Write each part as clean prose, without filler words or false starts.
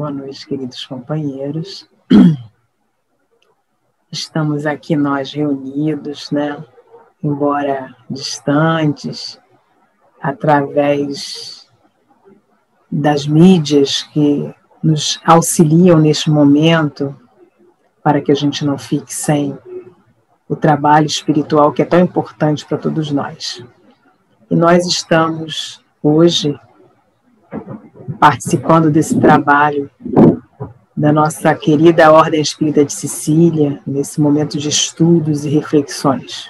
Boa noite, queridos companheiros. Estamos aqui nós reunidos, né? Embora distantes, através das mídias que nos auxiliam neste momento, para que a gente não fique sem o trabalho espiritual que é tão importante para todos nós. E nós estamos hoje participando desse trabalho da nossa querida Ordem Espírita de Sicília, nesse momento de estudos e reflexões.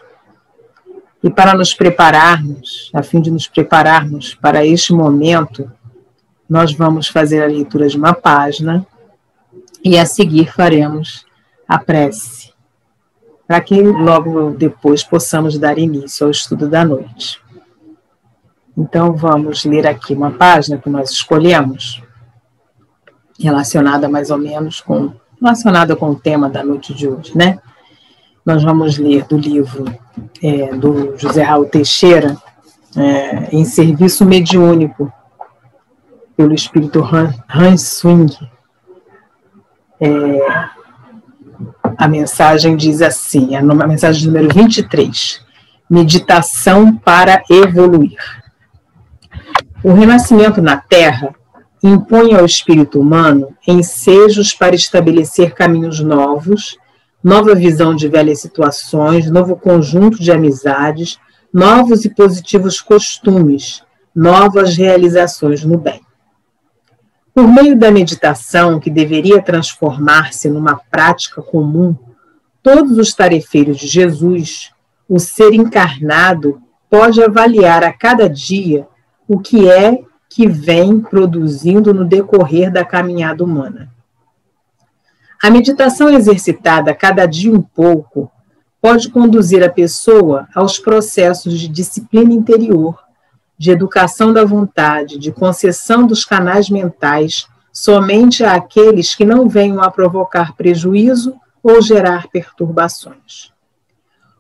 E para nos prepararmos, a fim de nos prepararmos para este momento, nós vamos fazer a leitura de uma página e a seguir faremos a prece, para que logo depois possamos dar início ao estudo da noite. Então vamos ler aqui uma página que nós escolhemos, relacionada mais ou menos com o tema da noite de hoje, né? Nós vamos ler do livro do José Raul Teixeira, Em Serviço Mediúnico, pelo espírito Hans Swing. A mensagem diz assim, a mensagem número 23, Meditação para evoluir. O renascimento na Terra impõe ao espírito humano ensejos para estabelecer caminhos novos, nova visão de velhas situações, novo conjunto de amizades, novos e positivos costumes, novas realizações no bem. Por meio da meditação, que deveria transformar-se numa prática comum, todos os tarefeiros de Jesus, o ser encarnado pode avaliar a cada dia o que é que vem produzindo no decorrer da caminhada humana. A meditação exercitada cada dia um pouco pode conduzir a pessoa aos processos de disciplina interior, de educação da vontade, de concessão dos canais mentais somente àqueles que não venham a provocar prejuízo ou gerar perturbações.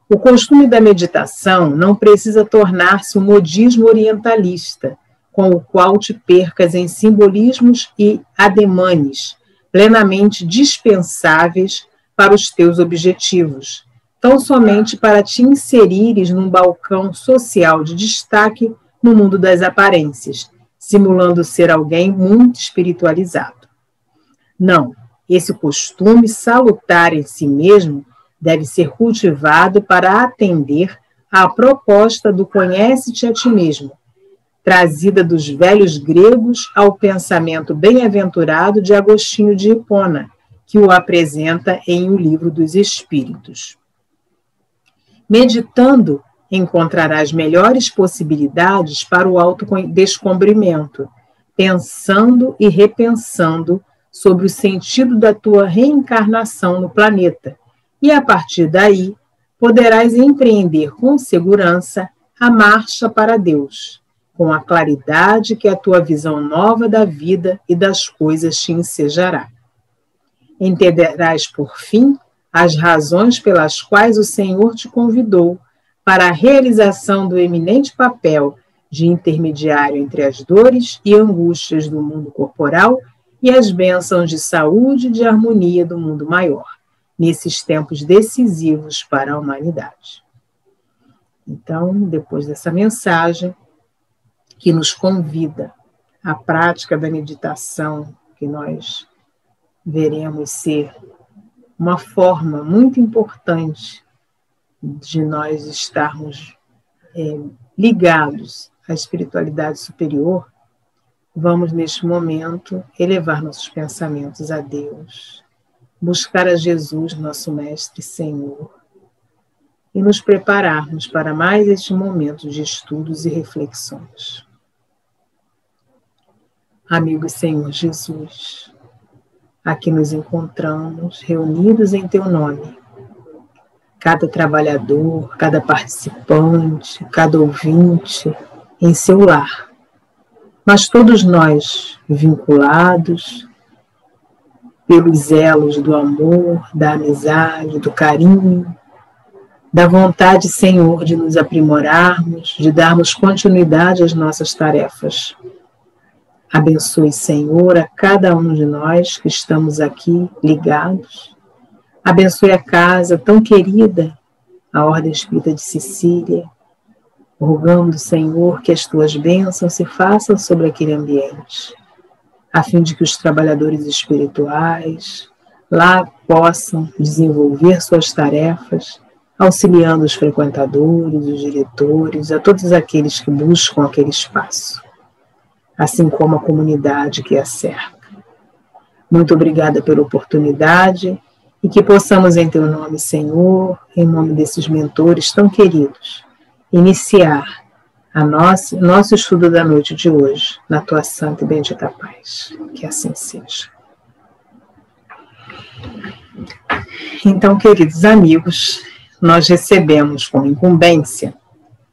O costume da meditação não precisa tornar-se um modismo orientalista, com o qual te percas em simbolismos e ademanes, plenamente dispensáveis para os teus objetivos, tão somente para te inserires num balcão social de destaque no mundo das aparências, simulando ser alguém muito espiritualizado. Não, esse costume salutar em si mesmo deve ser cultivado para atender à proposta do conhece-te a ti mesmo, trazida dos velhos gregos ao pensamento bem-aventurado de Agostinho de Hipona, que o apresenta em O Livro dos Espíritos. Meditando, encontrarás melhores possibilidades para o autodescobrimento, pensando e repensando sobre o sentido da tua reencarnação no planeta, e a partir daí poderás empreender com segurança a marcha para Deus, com a claridade que a tua visão nova da vida e das coisas te ensejará. Entenderás, por fim, as razões pelas quais o Senhor te convidou para a realização do eminente papel de intermediário entre as dores e angústias do mundo corporal e as bênçãos de saúde e de harmonia do mundo maior, nesses tempos decisivos para a humanidade. Então, depois dessa mensagem, que nos convida à prática da meditação, que nós veremos ser uma forma muito importante de nós estarmos ligados à espiritualidade superior, vamos, neste momento, elevar nossos pensamentos a Deus, buscar a Jesus, nosso Mestre e Senhor, e nos prepararmos para mais este momento de estudos e reflexões. Amigo Senhor Jesus, aqui nos encontramos reunidos em Teu nome, cada trabalhador, cada participante, cada ouvinte em seu lar, mas todos nós vinculados pelos elos do amor, da amizade, do carinho, da vontade, Senhor, de nos aprimorarmos, de darmos continuidade às nossas tarefas. Abençoe, Senhor, a cada um de nós que estamos aqui ligados. Abençoe a casa tão querida, a Ordem Espírita de Sicília, rogando, Senhor, que as tuas bênçãos se façam sobre aquele ambiente, a fim de que os trabalhadores espirituais lá possam desenvolver suas tarefas, auxiliando os frequentadores, os diretores, a todos aqueles que buscam aquele espaço, assim como a comunidade que a cerca. Muito obrigada pela oportunidade e que possamos, em teu nome, Senhor, em nome desses mentores tão queridos, iniciar nosso estudo da noite de hoje, na tua santa e bendita paz. Que assim seja. Então, queridos amigos, nós recebemos como incumbência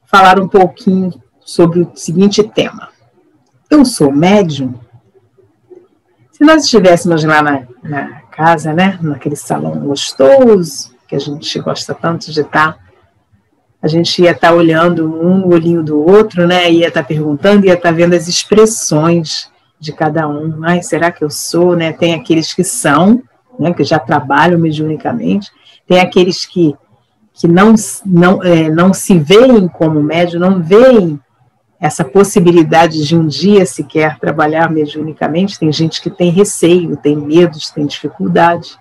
falar um pouquinho sobre o seguinte tema. Eu sou médium? Se nós estivéssemos lá na casa, né, naquele salão gostoso, que a gente gosta tanto de estar, a gente ia estar olhando um no olhinho do outro, né, ia estar perguntando, ia estar vendo as expressões de cada um. Ai, será que eu sou? Né? Tem aqueles que são, né, que já trabalham mediunicamente, tem aqueles que não se veem como médium, não veem essa possibilidade de um dia sequer trabalhar mediunicamente. Tem gente que tem receio, tem medos, tem dificuldade.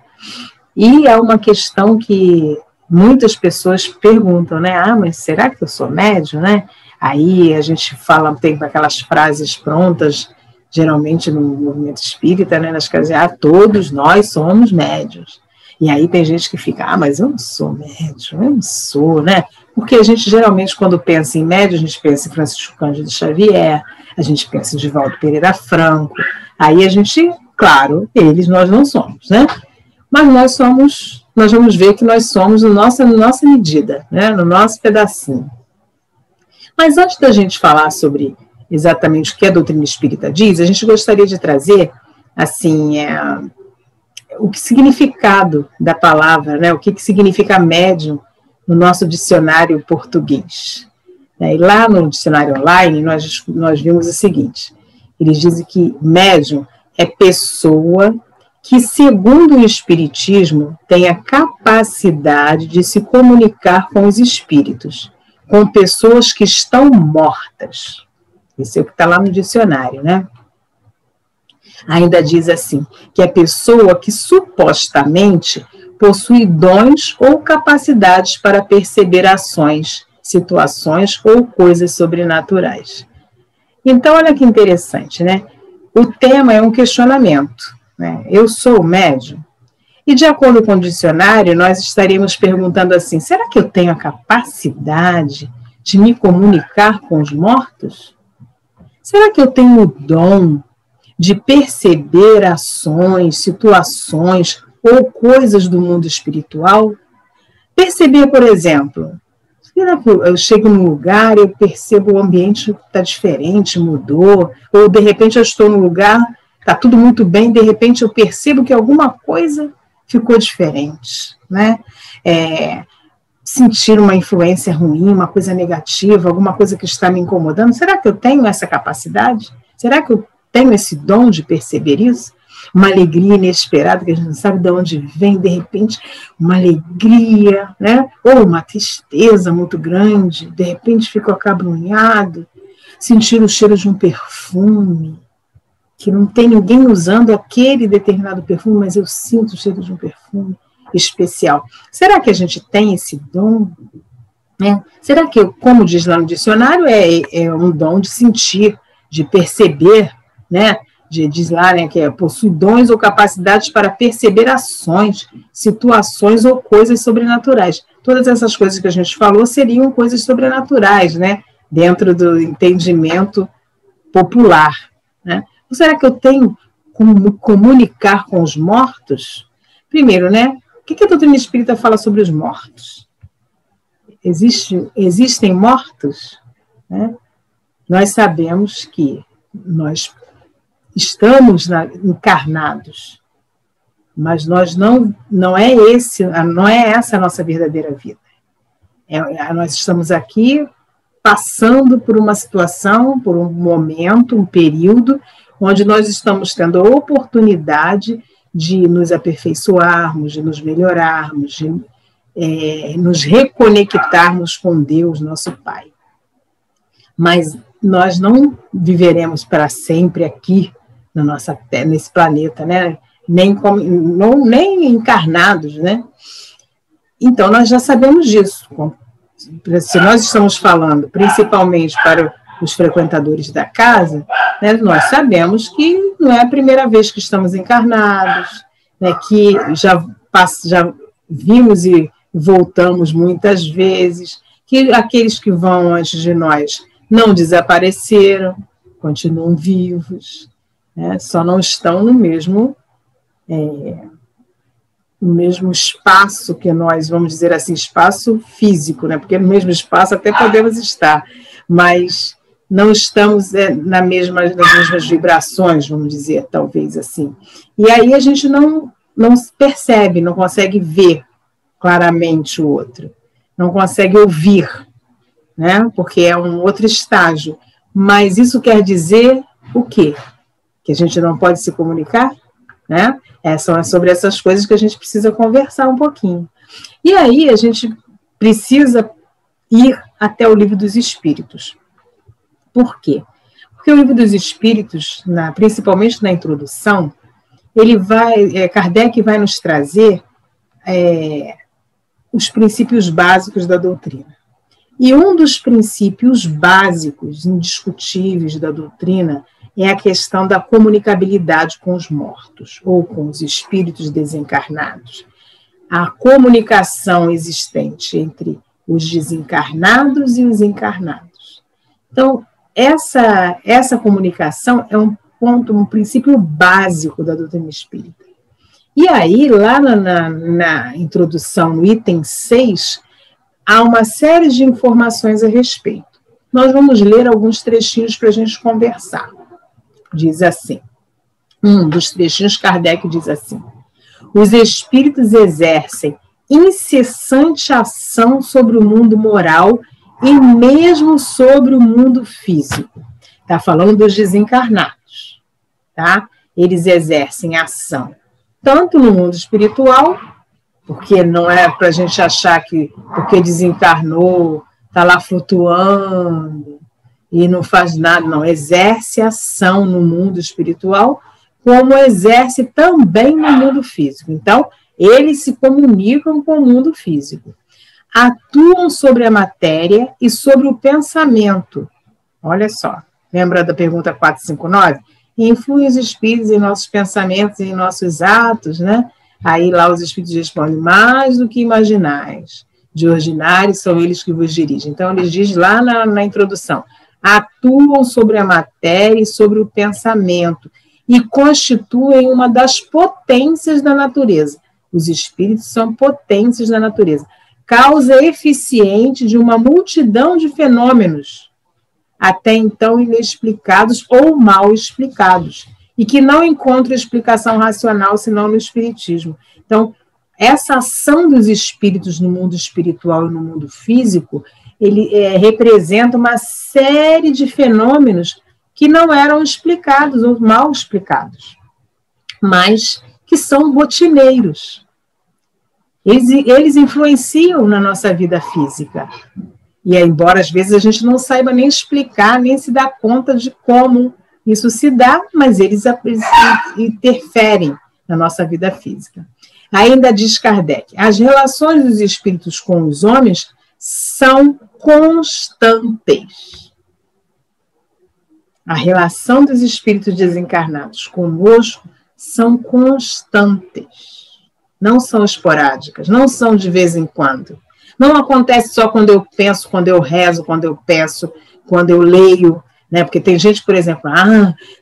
E é uma questão que muitas pessoas perguntam, né? Ah, mas será que eu sou médium, né? Aí a gente fala, tem aquelas frases prontas, geralmente no movimento espírita, né? Nas casas, todos nós somos médiuns. E aí tem gente que fica, mas eu não sou médium, eu não sou, né? Porque a gente geralmente, quando pensa em médium, a gente pensa em Francisco Cândido Xavier, a gente pensa em Divaldo Pereira Franco, aí a gente, claro, nós não somos, né? Mas nós vamos ver que nós somos na nossa medida, né? No nosso pedacinho. Mas antes da gente falar sobre exatamente o que a doutrina espírita diz, a gente gostaria de trazer, assim, o que significado da palavra, né? O que significa médium no nosso dicionário português. E lá no dicionário online, nós vimos o seguinte, eles dizem que médium é pessoa que, segundo o Espiritismo, tem a capacidade de se comunicar com os espíritos, com pessoas que estão mortas. Isso é o que está lá no dicionário, né? Ainda diz assim, que é pessoa que supostamente possui dons ou capacidades para perceber ações, situações ou coisas sobrenaturais. Então, olha que interessante, né? O tema é um questionamento, né? Eu sou médium? E de acordo com o dicionário, nós estaríamos perguntando assim, será que eu tenho a capacidade de me comunicar com os mortos? Será que eu tenho o dom de perceber ações, situações ou coisas do mundo espiritual? Perceber, por exemplo, eu chego num lugar e eu percebo o ambiente está diferente, mudou, ou de repente eu estou num lugar, está tudo muito bem, de repente eu percebo que alguma coisa ficou diferente, né? Sentir uma influência ruim, uma coisa negativa, alguma coisa que está me incomodando, será que eu tenho essa capacidade? Será que eu tenho esse dom de perceber isso? Uma alegria inesperada, que a gente não sabe de onde vem, de repente, uma alegria, né? Ou uma tristeza muito grande, de repente fico acabrunhado, sentir o cheiro de um perfume, que não tem ninguém usando aquele determinado perfume, mas eu sinto o cheiro de um perfume especial. Será que a gente tem esse dom? Né? Será que, como diz lá no dicionário, é um dom de sentir, de perceber, né? Diz lá, né, que possui dons ou capacidades para perceber ações, situações ou coisas sobrenaturais. Todas essas coisas que a gente falou seriam coisas sobrenaturais, né, dentro do entendimento popular. Né? Ou será que eu tenho como me comunicar com os mortos? Primeiro, né, o que a doutrina espírita fala sobre os mortos? Existem mortos? Né? Nós sabemos que nós estamos encarnados, mas não é essa a nossa verdadeira vida. Nós estamos aqui passando por uma situação, por um momento, um período, onde nós estamos tendo a oportunidade de nos aperfeiçoarmos, de nos melhorarmos, de nos reconectarmos com Deus, nosso Pai. Mas nós não viveremos para sempre aqui na nossa terra, nesse planeta, né? Nem encarnados, né? Então, nós já sabemos disso. Se nós estamos falando principalmente para os frequentadores da casa, né, nós sabemos que não é a primeira vez que estamos encarnados, né, que já vimos e voltamos muitas vezes, que aqueles que vão antes de nós não desapareceram, continuam vivos, né, só não estão no mesmo espaço que nós, vamos dizer assim, espaço físico, né, porque no mesmo espaço até podemos estar, mas não estamos nas mesmas vibrações, vamos dizer, talvez assim. E aí a gente não percebe, não consegue ver claramente o outro, não consegue ouvir, né? Porque é um outro estágio. Mas isso quer dizer o quê? Que a gente não pode se comunicar? Né? São sobre essas coisas que a gente precisa conversar um pouquinho. E aí a gente precisa ir até o Livro dos Espíritos. Por quê? Porque o Livro dos Espíritos, principalmente na introdução, Kardec vai nos trazer os princípios básicos da doutrina. E um dos princípios básicos, indiscutíveis da doutrina, é a questão da comunicabilidade com os mortos, ou com os espíritos desencarnados. A comunicação existente entre os desencarnados e os encarnados. Então, essa comunicação é um princípio básico da doutrina espírita. E aí, lá na introdução, no item 6, há uma série de informações a respeito. Nós vamos ler alguns trechinhos para a gente conversar. Diz assim, um dos trechinhos, Kardec diz assim: os espíritos exercem incessante ação sobre o mundo moral e mesmo sobre o mundo físico. Está falando dos desencarnados, tá? Eles exercem ação tanto no mundo espiritual, porque não é para a gente achar que porque desencarnou, está lá flutuando e não faz nada, não. Exerce ação no mundo espiritual, como exerce também no mundo físico. Então, eles se comunicam com o mundo físico. Atuam sobre a matéria e sobre o pensamento. Olha só, lembra da pergunta 459? Influem os espíritos em nossos pensamentos e em nossos atos, né? Aí lá os espíritos respondem, mais do que imaginais. De ordinário são eles que vos dirigem. Então, eles dizem lá na introdução, atuam sobre a matéria e sobre o pensamento e constituem uma das potências da natureza. Os espíritos são potências da natureza. Causa eficiente de uma multidão de fenômenos, até então inexplicados ou mal explicados, e que não encontram explicação racional senão no espiritismo. Então, essa ação dos espíritos no mundo espiritual e no mundo físico, ele representa uma série de fenômenos que não eram explicados ou mal explicados, mas que são rotineiros. Eles influenciam na nossa vida física. E embora às vezes a gente não saiba nem explicar, nem se dá conta de como isso se dá, mas eles interferem na nossa vida física. Ainda diz Kardec, as relações dos espíritos com os homens são constantes. A relação dos espíritos desencarnados conosco são constantes. Não são esporádicas, não são de vez em quando. Não acontece só quando eu penso, quando eu rezo, quando eu peço, quando eu leio, né? Porque tem gente, por exemplo,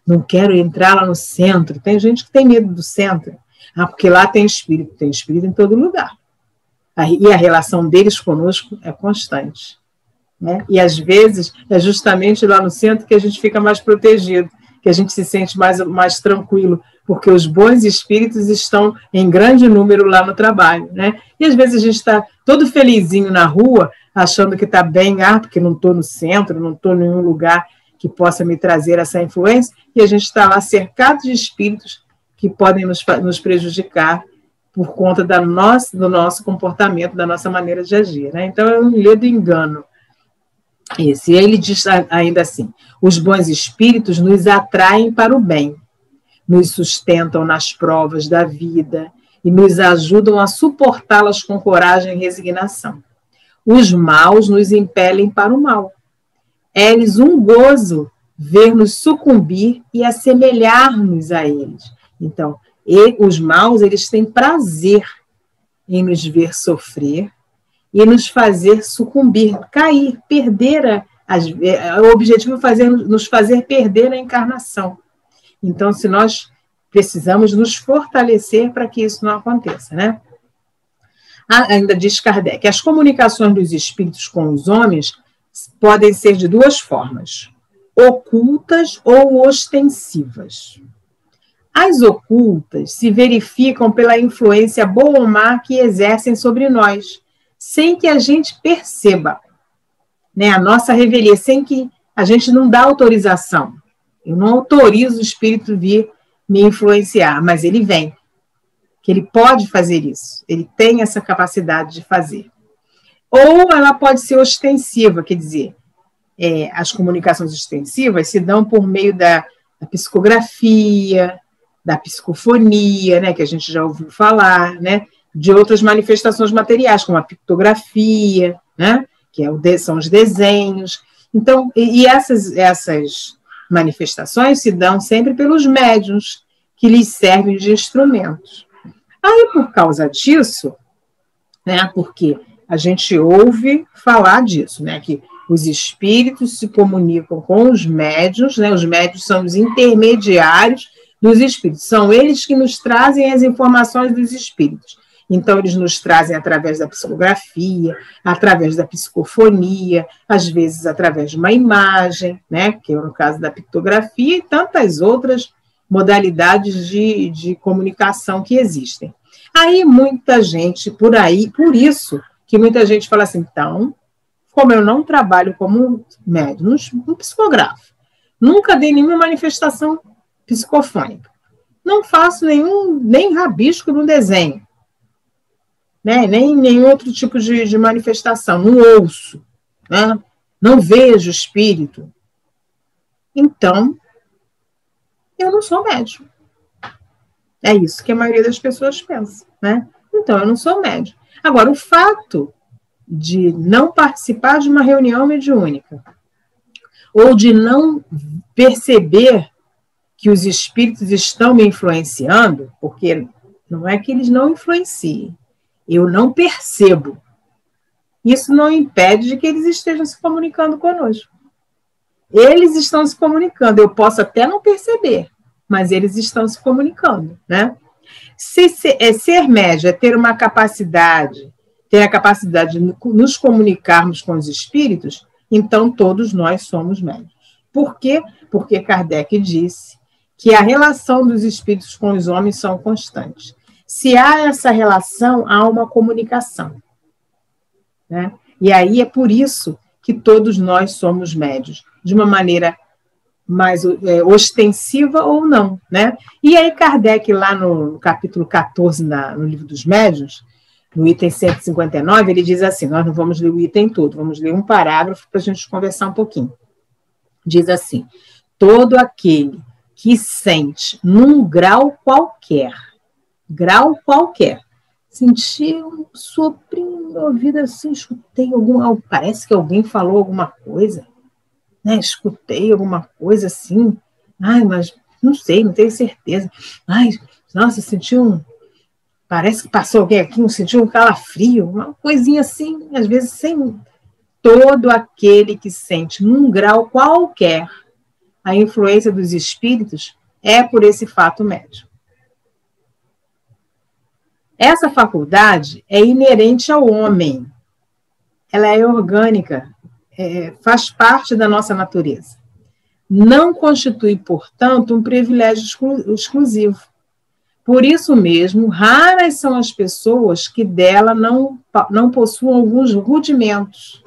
não quero entrar lá no centro. Tem gente que tem medo do centro. Porque lá tem espírito em todo lugar. E a relação deles conosco é constante, né? E às vezes é justamente lá no centro que a gente fica mais protegido, que a gente se sente mais tranquilo, porque os bons espíritos estão em grande número lá no trabalho, né? E às vezes a gente está todo felizinho na rua, achando que está bem, porque não estou no centro, não estou em nenhum lugar que possa me trazer essa influência, e a gente está lá cercado de espíritos que podem nos prejudicar por conta do nosso comportamento, da nossa maneira de agir, né? Então, é um ledo engano. Esse. E aí ele diz ainda assim: os bons espíritos nos atraem para o bem, nos sustentam nas provas da vida e nos ajudam a suportá-las com coragem e resignação. Os maus nos impelem para o mal. É-lhes um gozo ver-nos sucumbir e assemelhar-nos a eles. Então, os maus, eles têm prazer em nos ver sofrer e nos fazer sucumbir, cair, perder o objetivo é nos fazer perder a encarnação. Então, se nós precisamos nos fortalecer para que isso não aconteça, né? Ainda diz Kardec, as comunicações dos espíritos com os homens podem ser de duas formas, ocultas ou ostensivas. As ocultas se verificam pela influência boa ou má que exercem sobre nós, sem que a gente perceba, né, a nossa revelia, sem que a gente não dá autorização. Eu não autorizo o espírito vir me influenciar, mas ele vem. Que ele pode fazer isso, ele tem essa capacidade de fazer. Ou ela pode ser ostensiva, quer dizer, as comunicações ostensivas se dão por meio da psicografia, da psicofonia, né, que a gente já ouviu falar, né, de outras manifestações materiais, como a pictografia, né, que são os desenhos. Então, e essas manifestações se dão sempre pelos médiuns, que lhes servem de instrumentos. Aí, por causa disso, né, porque a gente ouve falar disso, né, que os espíritos se comunicam com os médiuns, né, os médiuns são os intermediários dos espíritos, são eles que nos trazem as informações dos espíritos. Então, eles nos trazem através da psicografia, através da psicofonia, às vezes através de uma imagem, né, que é no caso da pictografia, e tantas outras modalidades de comunicação que existem. Aí, muita gente, por isso que muita gente fala assim, então, como eu não trabalho como médium, não psicografo, nunca dei nenhuma manifestação psicofônica, não faço nem rabisco no desenho, né? Nem outro tipo de manifestação, não ouço, né? Não vejo espírito. Então, eu não sou médium. É isso que a maioria das pessoas pensa, né? Então, eu não sou médium. Agora, o fato de não participar de uma reunião mediúnica ou de não perceber que os espíritos estão me influenciando, porque não é que eles não influenciem, eu não percebo. Isso não impede de que eles estejam se comunicando conosco. Eles estão se comunicando, eu posso até não perceber, mas eles estão se comunicando, né? Ser médium é ter a capacidade de nos comunicarmos com os espíritos, então todos nós somos médiuns. Por quê? Porque Kardec disse que a relação dos espíritos com os homens são constantes. Se há essa relação, há uma comunicação, né? E aí é por isso que todos nós somos médiuns, de uma maneira mais ostensiva ou não, né? E aí Kardec, lá no capítulo 14, no Livro dos Médiuns, no item 159, ele diz assim, nós não vamos ler o item todo, vamos ler um parágrafo para a gente conversar um pouquinho. Diz assim, todo aquele que sente num grau qualquer, senti um soprinho no ouvido assim, escutei parece que alguém falou alguma coisa, né? Escutei alguma coisa assim, mas não sei, não tenho certeza. Nossa, senti parece que passou alguém aqui, senti um calafrio, uma coisinha assim, às vezes sem... Todo aquele que sente num grau qualquer a influência dos espíritos é por esse fato médium. Essa faculdade é inerente ao homem, ela é orgânica, faz parte da nossa natureza. Não constitui, portanto, um privilégio exclusivo. Por isso mesmo, raras são as pessoas que dela não possuam alguns rudimentos.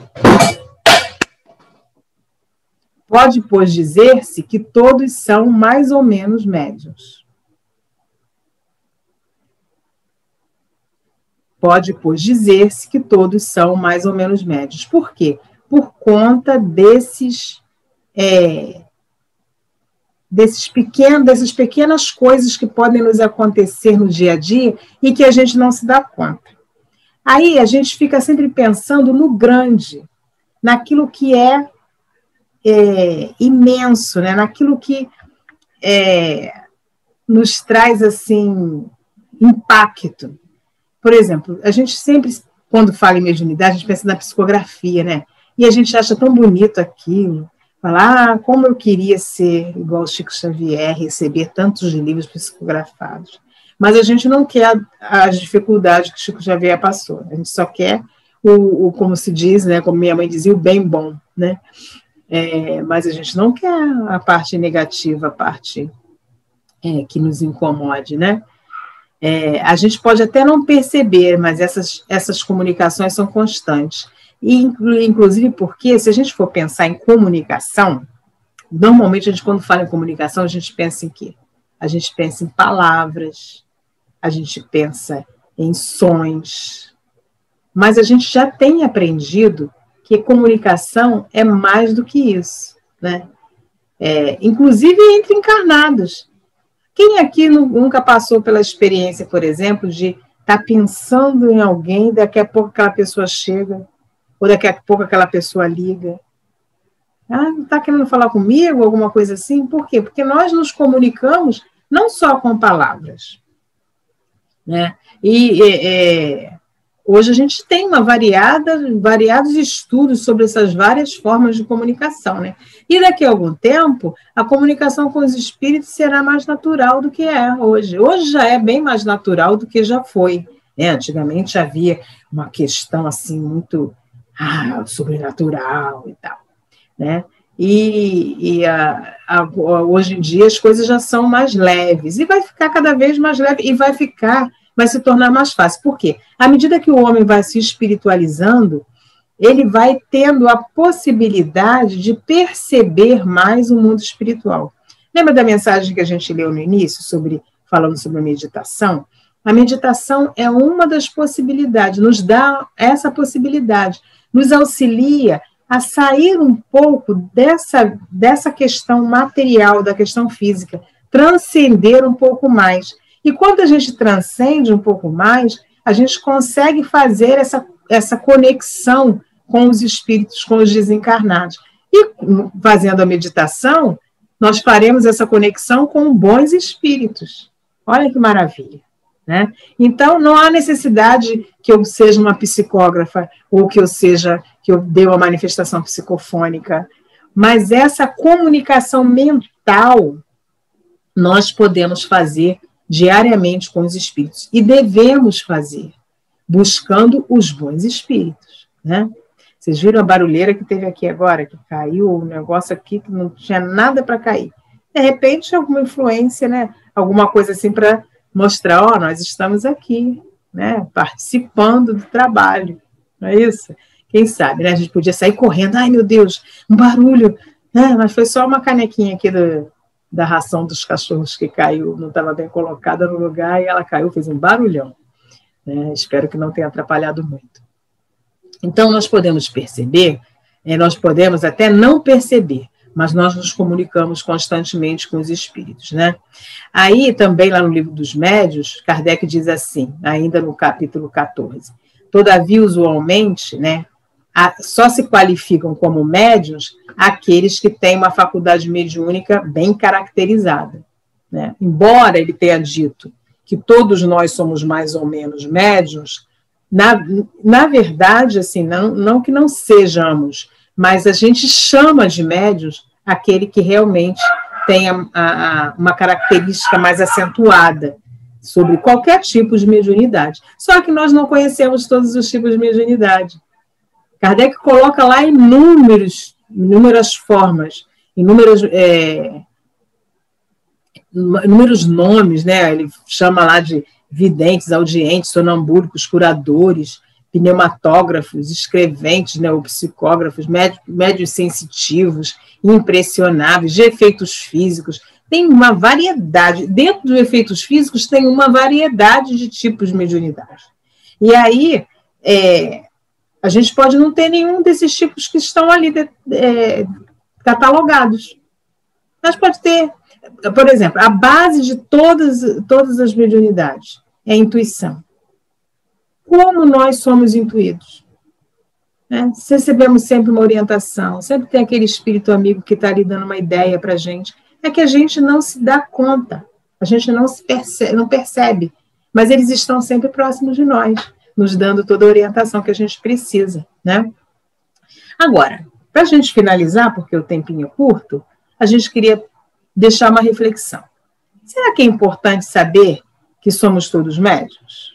Pode, pois, dizer-se que todos são mais ou menos médiuns. Pode, pois, dizer-se que todos são mais ou menos médiuns. Por quê? Por conta dessas pequenas coisas que podem nos acontecer no dia a dia e que a gente não se dá conta. Aí a gente fica sempre pensando no grande, naquilo que é imenso, né? Naquilo que nos traz assim impacto. Por exemplo, a gente sempre, quando fala em mediunidade, a gente pensa na psicografia, né? E a gente acha tão bonito aquilo. Falar, como eu queria ser igual o Chico Xavier, receber tantos livros psicografados. Mas a gente não quer as dificuldades que o Chico Xavier passou. A gente só quer como se diz, né? Como minha mãe dizia, o bem bom, né? Mas a gente não quer a parte negativa, a parte que nos incomode, né? A gente pode até não perceber, mas essas comunicações são constantes. E, inclusive, porque se a gente for pensar em comunicação, normalmente, quando fala em comunicação, a gente pensa em quê? A gente pensa em palavras, a gente pensa em sons, mas a gente já tem aprendido que comunicação é mais do que isso, né? Inclusive entre encarnados. Quem aqui nunca passou pela experiência, por exemplo, de estar pensando em alguém, daqui a pouco aquela pessoa chega, ou daqui a pouco aquela pessoa liga? Não está querendo falar comigo, alguma coisa assim? Por quê? Porque nós nos comunicamos não só com palavras, né? Hoje a gente tem variados estudos sobre essas várias formas de comunicação, né? E daqui a algum tempo, a comunicação com os espíritos será mais natural do que é hoje. Hoje já é bem mais natural do que já foi, né? Antigamente havia uma questão assim muito sobrenatural e tal, né? Hoje em dia as coisas já são mais leves e vai ficar cada vez mais leve e vai se tornar mais fácil. Por quê? À medida que o homem vai se espiritualizando, ele vai tendo a possibilidade de perceber mais o mundo espiritual. Lembra da mensagem que a gente leu no início, falando sobre a meditação? A meditação é uma das possibilidades, nos dá essa possibilidade, nos auxilia a sair um pouco dessa questão material, da questão física, transcender um pouco mais. E quando a gente transcende um pouco mais, a gente consegue fazer essa conexão com os espíritos, com os desencarnados. E fazendo a meditação, nós faremos essa conexão com bons espíritos. Olha que maravilha, né? Então, não há necessidade que eu seja uma psicógrafa ou que eu dê uma manifestação psicofônica, mas essa comunicação mental nós podemos fazer diariamente com os espíritos. E devemos fazer, buscando os bons espíritos, né? Vocês viram a barulheira que teve aqui agora, que caiu um negócio aqui que não tinha nada para cair. De repente, alguma influência, né? Alguma coisa assim para mostrar, nós estamos aqui, né? Participando do trabalho, não é isso? Quem sabe, né? A gente podia sair correndo, ai meu Deus, um barulho, né? Mas foi só uma canequinha aqui da ração dos cachorros que caiu, não estava bem colocada no lugar e ela caiu, fez um barulhão, né? Espero que não tenha atrapalhado muito. Então, nós podemos perceber, nós podemos até não perceber, mas nós nos comunicamos constantemente com os espíritos, né? Aí, também, lá no Livro dos Médiuns, Kardec diz assim, ainda no capítulo 14, todavia, usualmente, né, só se qualificam como médiuns aqueles que têm uma faculdade mediúnica bem caracterizada, né? Embora ele tenha dito que todos nós somos mais ou menos médiuns, na verdade, assim, não que não sejamos, mas a gente chama de médiuns aquele que realmente tem uma característica mais acentuada sobre qualquer tipo de mediunidade. Só que nós não conhecemos todos os tipos de mediunidade. Kardec coloca lá inúmeras formas, inúmeros nomes, né? Ele chama lá de videntes, audientes, sonambúlicos, curadores, pneumatógrafos, escreventes, neuropsicógrafos, médios sensitivos, impressionáveis, de efeitos físicos. Tem uma variedade. Dentro dos efeitos físicos tem uma variedade de tipos de mediunidade. E aí, a gente pode não ter nenhum desses tipos que estão ali catalogados. Mas pode ter, por exemplo, a base de todas as mediunidades é a intuição. Como nós somos intuídos? Né? Recebemos sempre uma orientação, sempre tem aquele espírito amigo que está ali dando uma ideia para a gente. É que a gente não se dá conta, a gente não percebe, mas eles estão sempre próximos de nós, nos dando toda a orientação que a gente precisa. Né? Agora, para a gente finalizar, porque o tempinho é curto, a gente queria deixar uma reflexão. Será que é importante saber que somos todos médiuns?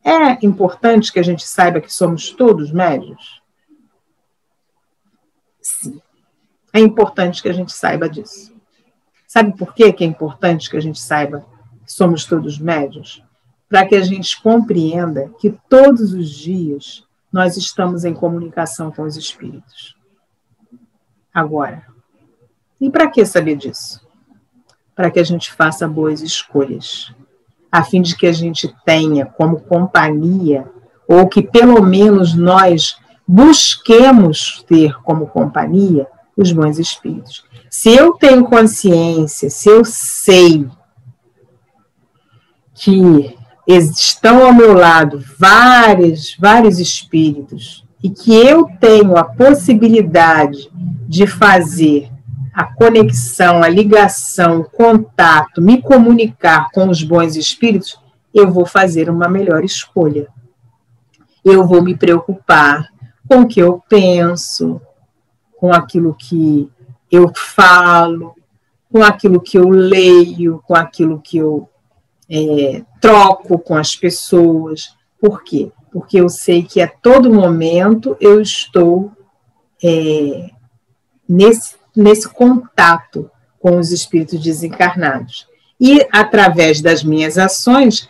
É importante que a gente saiba que somos todos médiuns? Sim. É importante que a gente saiba disso. Sabe por que é importante que a gente saiba que somos todos médiuns? Para que a gente compreenda que todos os dias nós estamos em comunicação com os espíritos. Agora, e para que saber disso? Para que a gente faça boas escolhas, a fim de que a gente tenha como companhia, ou que pelo menos nós busquemos ter como companhia, os bons espíritos. Se eu tenho consciência, se eu sei que estão ao meu lado vários espíritos e que eu tenho a possibilidade de fazer a conexão, a ligação, o contato, me comunicar com os bons espíritos, eu vou fazer uma melhor escolha. Eu vou me preocupar com o que eu penso, com aquilo que eu falo, com aquilo que eu leio, com aquilo que eu troco com as pessoas. Por quê? Porque eu sei que a todo momento eu estou nesse contato com os espíritos desencarnados. E, através das minhas ações,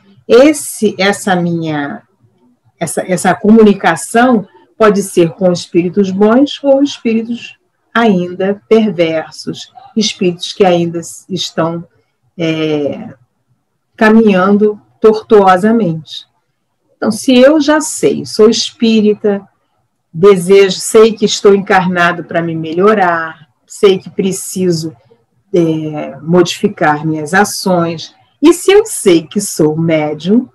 essa comunicação pode ser com espíritos bons ou espíritos ainda perversos, espíritos que ainda estão caminhando tortuosamente. Então, se eu já sei, sou espírita, sei que estou encarnado para me melhorar, sei que preciso modificar minhas ações, e se eu sei que sou médium,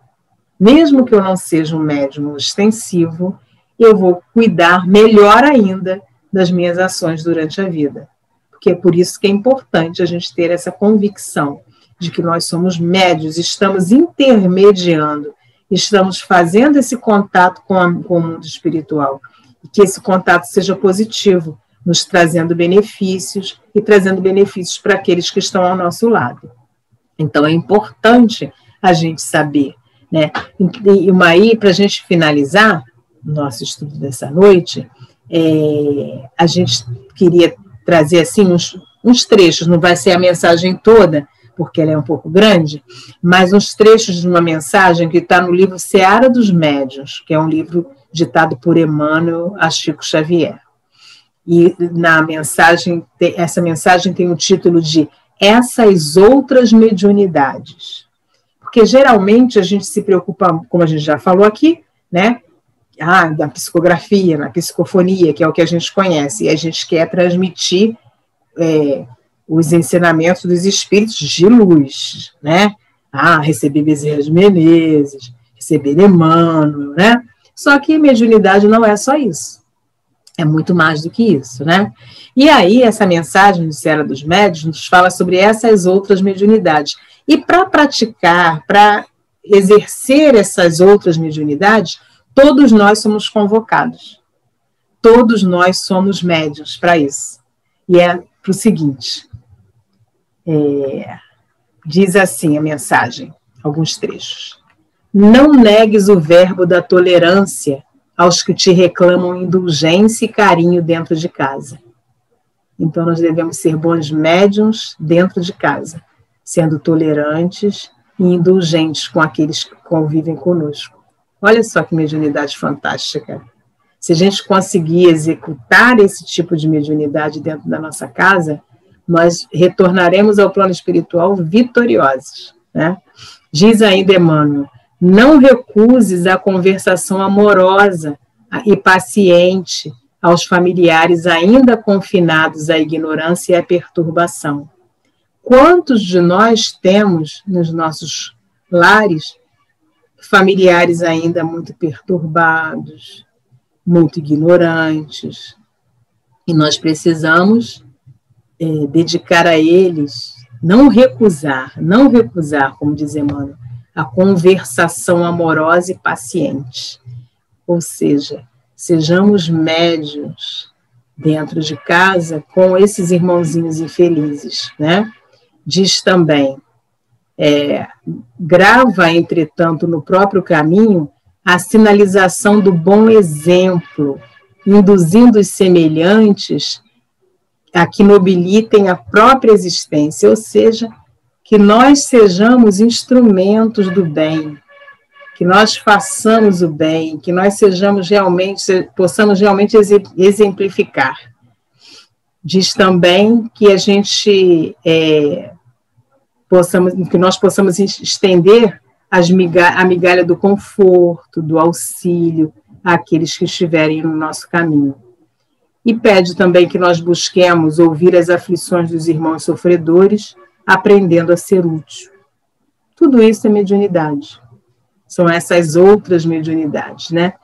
mesmo que eu não seja um médium ostensivo, eu vou cuidar melhor ainda das minhas ações durante a vida. Porque é por isso que é importante a gente ter essa convicção de que nós somos médios, estamos intermediando, estamos fazendo esse contato com o mundo espiritual, e que esse contato seja positivo, nos trazendo benefícios e trazendo benefícios para aqueles que estão ao nosso lado. Então, é importante a gente saber, né? E para a gente finalizar o nosso estudo dessa noite, a gente queria trazer assim uns trechos, não vai ser a mensagem toda, porque ela é um pouco grande, mas uns trechos de uma mensagem que está no livro Seara dos Médiuns, que é um livro ditado por Emmanuel a Chico Xavier. E essa mensagem tem o título de Essas Outras Mediunidades. Porque geralmente a gente se preocupa, como a gente já falou aqui, né? Da psicografia, na psicofonia, que é o que a gente conhece, e a gente quer transmitir os ensinamentos dos espíritos de luz, né? Receber Bezerra de Menezes, receber Emmanuel, né? Só que mediunidade não é só isso. É muito mais do que isso, né? E aí, essa mensagem do Seara dos Médiuns nos fala sobre essas outras mediunidades. E para praticar, para exercer essas outras mediunidades, todos nós somos convocados. Todos nós somos médiuns para isso. E é para o seguinte, diz assim a mensagem, alguns trechos. Não negues o verbo da tolerância aos que te reclamam indulgência e carinho dentro de casa. Então, nós devemos ser bons médiuns dentro de casa, sendo tolerantes e indulgentes com aqueles que convivem conosco. Olha só que mediunidade fantástica. Se a gente conseguir executar esse tipo de mediunidade dentro da nossa casa, nós retornaremos ao plano espiritual vitoriosos, né? Diz ainda Emmanuel, não recuses a conversação amorosa e paciente aos familiares ainda confinados à ignorância e à perturbação. Quantos de nós temos nos nossos lares familiares ainda muito perturbados, muito ignorantes, e nós precisamos dedicar a eles, não recusar, como diz Emmanuel, a conversação amorosa e paciente. Ou seja, sejamos médiuns dentro de casa com esses irmãozinhos infelizes, né? Diz também, grava, entretanto, no próprio caminho a sinalização do bom exemplo, induzindo os semelhantes a que nobilitem a própria existência, ou seja, que nós sejamos instrumentos do bem, que nós façamos o bem, que nós possamos realmente exemplificar. Diz também que a gente que nós possamos estender a migalha do conforto, do auxílio àqueles que estiverem no nosso caminho. E pede também que nós busquemos ouvir as aflições dos irmãos sofredores, aprendendo a ser útil. Tudo isso é mediunidade. São essas outras mediunidades, né?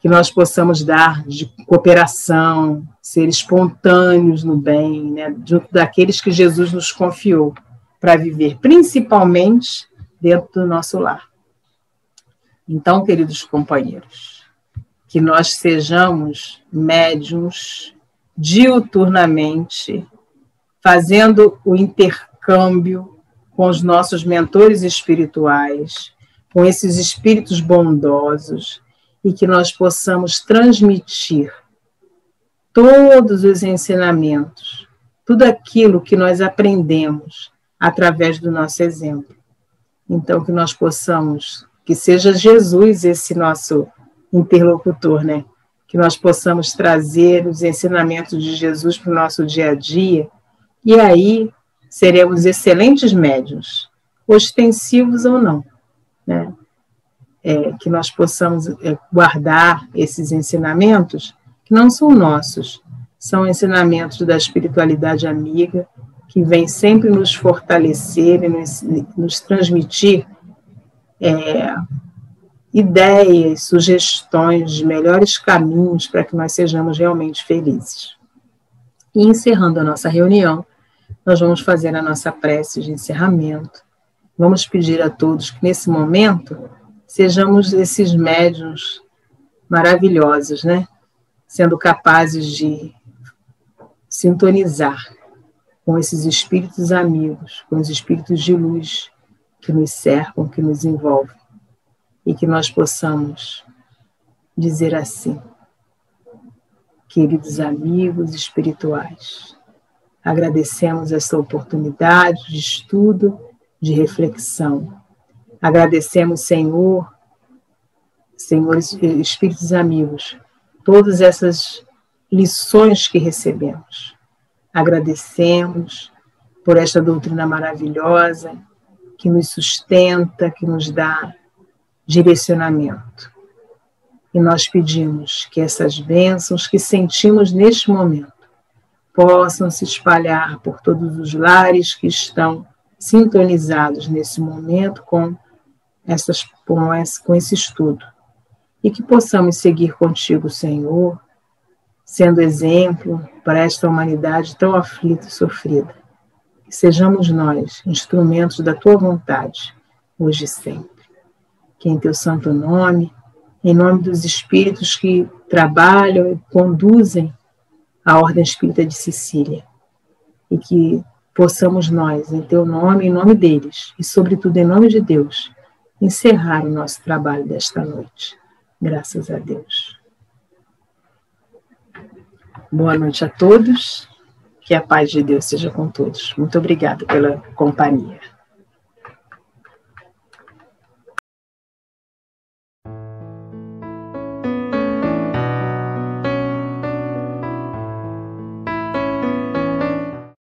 Que nós possamos dar de cooperação, ser espontâneos no bem, né? Junto daqueles que Jesus nos confiou para viver, principalmente dentro do nosso lar. Então, queridos companheiros, que nós sejamos médiuns diuturnamente, fazendo o intercâmbio com os nossos mentores espirituais, com esses espíritos bondosos, e que nós possamos transmitir todos os ensinamentos, tudo aquilo que nós aprendemos através do nosso exemplo. Então, que nós possamos, que seja Jesus esse nosso interlocutor, né? Que nós possamos trazer os ensinamentos de Jesus para o nosso dia a dia, e aí seremos excelentes médiuns, ostensivos ou não, né? Que nós possamos guardar esses ensinamentos, que não são nossos, são ensinamentos da espiritualidade amiga, que vem sempre nos fortalecer e nos transmitir ideias, sugestões de melhores caminhos para que nós sejamos realmente felizes. E encerrando a nossa reunião, nós vamos fazer a nossa prece de encerramento. Vamos pedir a todos que nesse momento sejamos esses médiuns maravilhosos, né? Sendo capazes de sintonizar com esses espíritos amigos, com os espíritos de luz que nos cercam, que nos envolvem, e que nós possamos dizer assim: queridos amigos espirituais, agradecemos essa oportunidade de estudo, de reflexão. Agradecemos, senhores espíritos amigos, todas essas lições que recebemos. Agradecemos por esta doutrina maravilhosa que nos sustenta, que nos dá direcionamento. E nós pedimos que essas bênçãos que sentimos neste momento possam se espalhar por todos os lares que estão sintonizados nesse momento com esse estudo. E que possamos seguir contigo, Senhor, sendo exemplo para esta humanidade tão aflita e sofrida. Que sejamos nós instrumentos da tua vontade, hoje e sempre. Que em teu santo nome, em nome dos espíritos que trabalham e conduzem a Ordem Espírita de Sicília, e que possamos nós, em teu nome, em nome deles, e sobretudo em nome de Deus, encerrar o nosso trabalho desta noite. Graças a Deus. Boa noite a todos, que a paz de Deus seja com todos. Muito obrigada pela companhia.